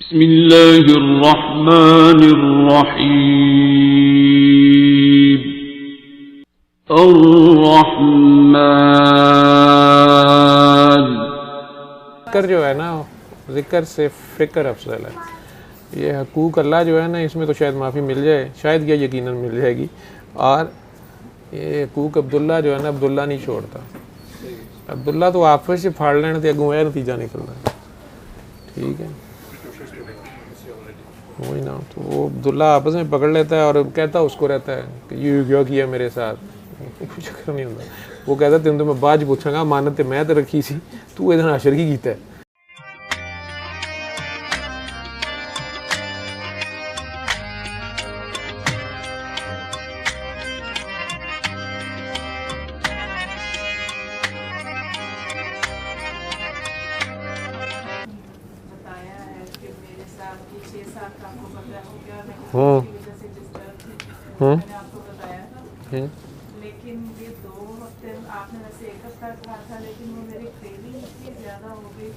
बिस्मिल्लाहिर्रहमानिर्रहीम। अर्रहमान। जिक्र जो है ना, जिक्र से फ़िक्र अफजल है। ये हकूक़ अल्लाह जो है ना, इसमें तो शायद माफ़ी मिल जाए, शायद क्या यकीनन मिल जाएगी। और ये हकूक़ अब्दुल्ला जो है ना, अब्दुल्ला नहीं छोड़ता। अब्दुल्ला तो आपस से फाड़ लेने थे, अगू नतीजा निकलना है। ठीक है, वही ना। तो वो अब्दुल्ला आपस में पकड़ लेता है और कहता उसको रहता है कि यू क्यों किया मेरे साथ। कुछ चक्कर नहीं होता। वो कहता तेन तो मैं बाद पूछांगा, मानत तो मैं तो रखी सी, तू इधर अशर की कीता है। लेकिन ये 2 हफ्ते आपने वैसे 1 हफ्ता कहा था, लेकिन वो मेरी क्रेविंग इतनी ज़्यादा हो गई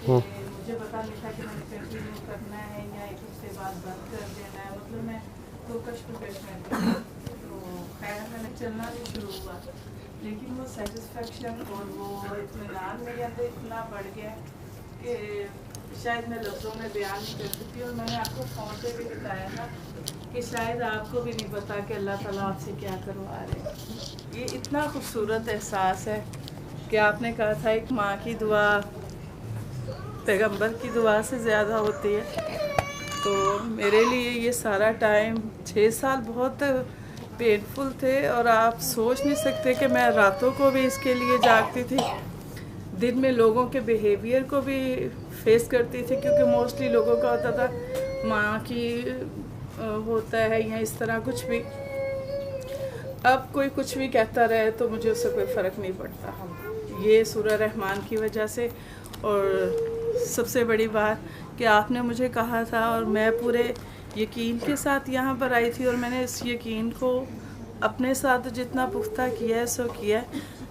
कि मुझे पता नहीं था कि मैंने कंटिन्यू करना है या 1 हफ्ते बाद बंद कर देना है। मतलब मैं तो कश्मकश में थी। तो खैर मैंने चलना भी शुरू हुआ, लेकिन वो सेटिस्फेक्शन और वो इत्मीनान मेरे अंदर इतना बढ़ गया कि शायद मैं लफ्ज़ों में बयान नहीं कर सकती। और मैंने आपको फ़ोन पे भी बताया था कि शायद आपको भी नहीं पता कि अल्लाह ताला आपसे क्या करवा रहे हैं। ये इतना खूबसूरत एहसास है कि आपने कहा था एक माँ की दुआ पैगंबर की दुआ से ज़्यादा होती है। तो मेरे लिए ये सारा टाइम 6 साल बहुत पेनफुल थे। और आप सोच नहीं सकते कि मैं रातों को भी इसके लिए जागती थी, दिन में लोगों के बिहेवियर को भी फेस करती थी, क्योंकि मोस्टली लोगों का होता था माँ की होता है या इस तरह कुछ भी। अब कोई कुछ भी कहता रहे तो मुझे उससे कोई फ़र्क नहीं पड़ता, ये सूरह रहमान की वजह से। और सबसे बड़ी बात कि आपने मुझे कहा था और मैं पूरे यकीन के साथ यहाँ पर आई थी, और मैंने इस यकीन को अपने साथ जितना पुख्ता किया है सो किया है।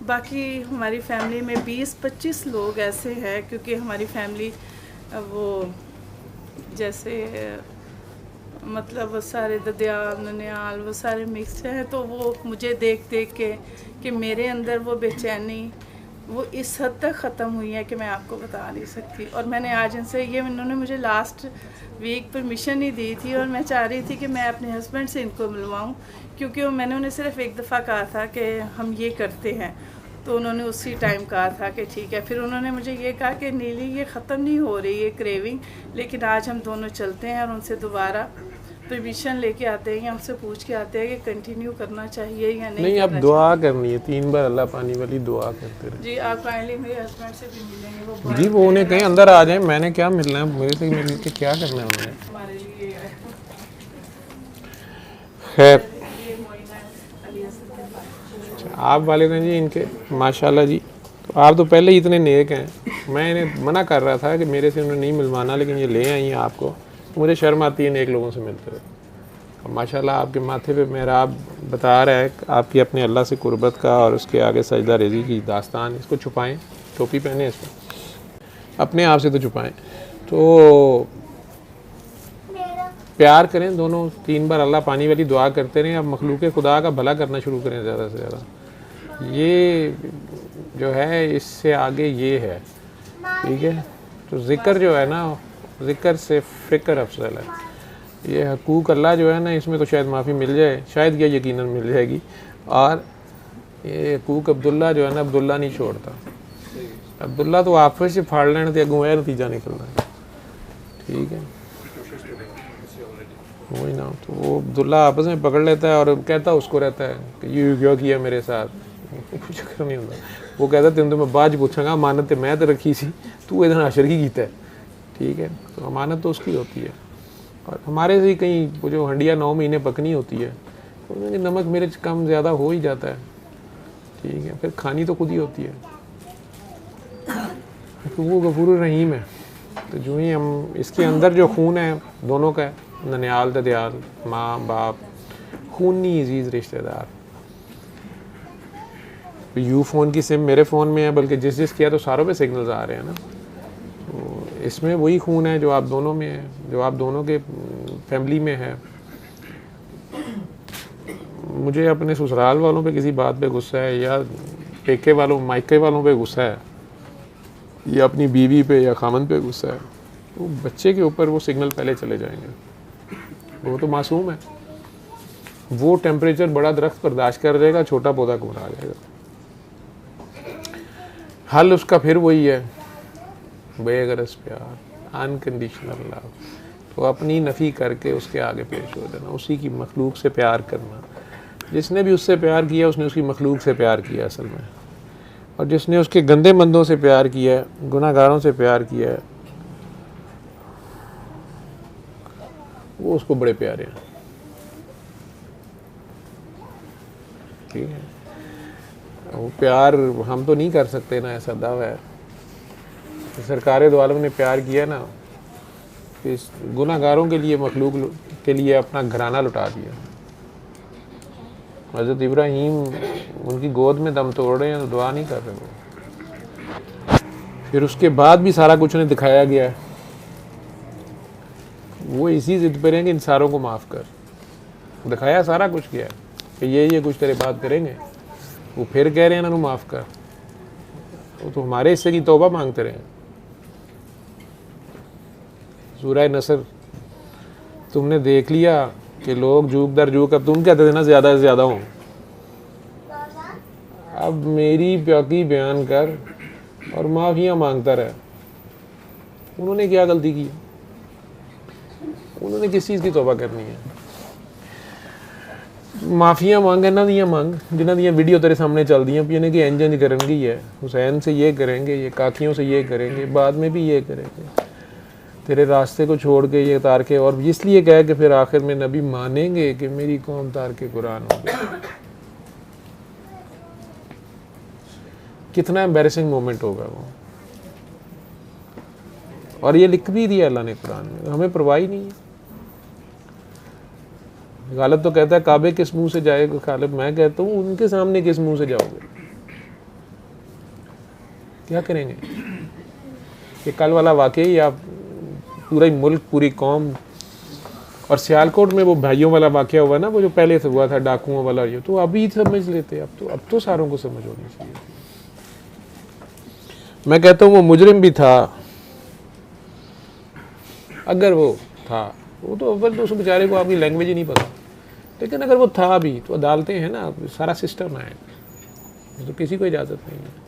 बाकी हमारी फैमिली में 20-25 लोग ऐसे हैं, क्योंकि हमारी फैमिली वो जैसे मतलब वो सारे ददियाल ननियाल वो सारे मिक्स हैं। तो वो मुझे देख देख के कि मेरे अंदर वो बेचैनी वो इस हद तक ख़त्म हुई है कि मैं आपको बता नहीं सकती। और मैंने आज इनसे ये, इन्होंने मुझे लास्ट वीक परमिशन ही दी थी, और मैं चाह रही थी कि मैं अपने हस्बैंड से इनको मिलवाऊँ, क्योंकि मैंने उन्हें सिर्फ एक दफ़ा कहा था कि हम ये करते हैं। तो उन्होंने उसी टाइम कहा था कि ठीक है। फिर उन्होंने मुझे ये कहा कि नीली ये ख़त्म नहीं हो रही है क्रेविंग, लेकिन आज हम दोनों चलते हैं और उनसे दोबारा परमिशन लेके आते हैं या उनसे पूछ के आते हैं कि कंटिन्यू करना चाहिए या नहीं। अब दुआ करनी है 3 बार अल्लाह पानी वाली दुआ करते रहे। जी आप काइंडली मेरे हस्बैंड से भी मिलेंगे। वो जी वो उन्हें कहीं अंदर आ जाए, मैंने क्या मिलना है, मेरे से मिल के क्या करना है उन्होंने। हमारे लिए खैर आप वालिदैन जी इनके माशाल्लाह जी, तो आप तो पहले ही इतने नेक हैं। मैं इन्हें मना कर रहा था कि मेरे से उन्हें नहीं मिलवाना, लेकिन ये ले आई हैं आपको। तो मुझे शर्म आती है नेक लोगों से मिलते हुए। अब माशाल्लाह आपके माथे पे मेहराब बता रहा है आपकी अपने अल्लाह से कुर्बत का, और उसके आगे सजदा रेज़ी की दास्तान। इसको छुपाएं, टोपी पहने इसको, अपने आप से तो छुपाएं। तो प्यार करें दोनों, 3 बार अल्लाह पानी वाली दुआ करते रहें। अब मखलूक खुदा का भला करना शुरू करें ज़्यादा से ज़्यादा। ये जो है इससे आगे ये है, ठीक है। तो ज़िक्र जो है ना, ज़िक्र से फ़िक्र अफजल है। ये हकूक़ अल्लाह जो है ना, इसमें तो शायद माफ़ी मिल जाए, शायद क्या यकीनन मिल जाएगी। और ये हकूक़ अब्दुल्ला जो है ना, अब्दुल्ला नहीं छोड़ता। अब्दुल्ला तो आपस से फाड़ लेने थे, अगू नतीजा निकलना है। ठीक है, वही ना। तो वो अब्दुल्ला आपस में पकड़ लेता है और कहता उसको रहता है कि यू क्यों किया मेरे साथ। कुछ चक्कर नहीं होता। वो कहता तेन तो मैं बाद पूछांगा, मानत तो मैं तो रखी सी, तू इधर अशर की कीता है। ठीक है, तो अमानत तो उसकी होती है। और हमारे से ही कहीं वो जो हंडिया 9 महीने पकनी होती है, तो नमक मिर्च कम ज़्यादा हो ही जाता है। ठीक है, फिर खानी तो खुद ही होती है। तो वो गफूर रहीम है। तो जो ही हम इसके अंदर जो खून है दोनों का है, ननियाल ददियाल, माँ बाप, खूनी अजीज़ रिश्तेदार। यू फ़ोन की सिम मेरे फ़ोन में है, बल्कि जिस किया तो सारों पे सिग्नल्स आ रहे हैं ना। तो इसमें वही खून है जो आप दोनों में है, जो आप दोनों के फैमिली में है। मुझे अपने ससुराल वालों पे किसी बात पे गुस्सा है, या पेके वालों मायके वालों पे गुस्सा है, या अपनी बीवी पे या खामन पे गुस्सा है, तो बच्चे के ऊपर वो सिग्नल पहले चले जाएंगे। वो तो मासूम है, वो टेम्परेचर बड़ा दरख्त बर्दाश्त कर देगा, छोटा पौधा घबरा जाएगा। हल उसका फिर वही है, बेगरज प्यार, अनकंडीशनल लव। तो अपनी नफ़ी करके उसके आगे पेश हो जाना, उसी की मखलूक से प्यार करना। जिसने भी उससे प्यार किया उसने उसकी मखलूक से प्यार किया असल में, और जिसने उसके गंदे मंदों से प्यार किया है, गुनाहगारों से प्यार किया है, वो उसको बड़े प्यारे हैं। ठीक है, वो प्यार हम तो नहीं कर सकते ना, ऐसा दावा है। सरकार दो आलम ने प्यार किया ना, इस गुनाहगारों के लिए, मखलूक के लिए अपना घराना लुटा दिया। हज़रत इब्राहीम उनकी गोद में दम तोड़ रहे हैं तो दुआ नहीं कर रहे वो। फिर उसके बाद भी सारा कुछ उन्हें दिखाया गया है, वो इसी जिद पे रहेंगे इन सारों को माफ़ कर। दिखाया सारा कुछ गया है कि ये कुछ तेरे बात करेंगे, वो फिर कह रहे हैं ना माफ़ कर। वो तो हमारे हिस्से की तौबा मांगते रहे। सूरह नसर तुमने देख लिया कि लोग जूक दर जूक, अब तुम कहते थे ना ज़्यादा से ज़्यादा हो, अब मेरी प्याकी बयान कर और माफ़ियाँ मांगता रहे। उन्होंने क्या गलती की? उन्होंने किस चीज़ की तौबा करनी है? माफ़ियाँ मांग, इन्हों दियाँ मांग, जिन्हों दियाँ वीडियो तेरे सामने चल दी भी, इन्हें कि इंजन करेंगे ही है, हुसैन से ये करेंगे, ये काकियों से ये करेंगे, बाद में भी ये करेंगे, तेरे रास्ते को छोड़ के ये तार के, और इसलिए कह के फिर आखिर में नबी मानेंगे कि मेरी कौम तार के कुरान हो गई। कितना एम्बैरेसिंग मोमेंट होगा वो। और ये लिख भी दिया अल्लाह ने कुरान में, हमें परवाह ही नहीं है। गालिब तो कहता है काबे किस मुंह से जाएगा, गालिब मैं कहता हूँ उनके सामने किस मुंह से जाओगे, क्या करेंगे? ये कल वाला वाकई, आप पूरा ही मुल्क, पूरी कौम, और सियालकोट में वो भाइयों वाला वाकया हुआ ना, वो जो पहले से हुआ था डाकुओं वाला, ये तो अभी समझ लेते, अब तो सारों को समझ होनी चाहिए। मैं कहता हूँ वो मुजरिम भी था, अगर वो था, वो तो अव्वल तो उस बेचारे को आपकी लैंग्वेज ही नहीं पता, लेकिन अगर वो था भी तो अदालतें हैं ना, सारा सिस्टम है, तो किसी को इजाज़त नहीं है।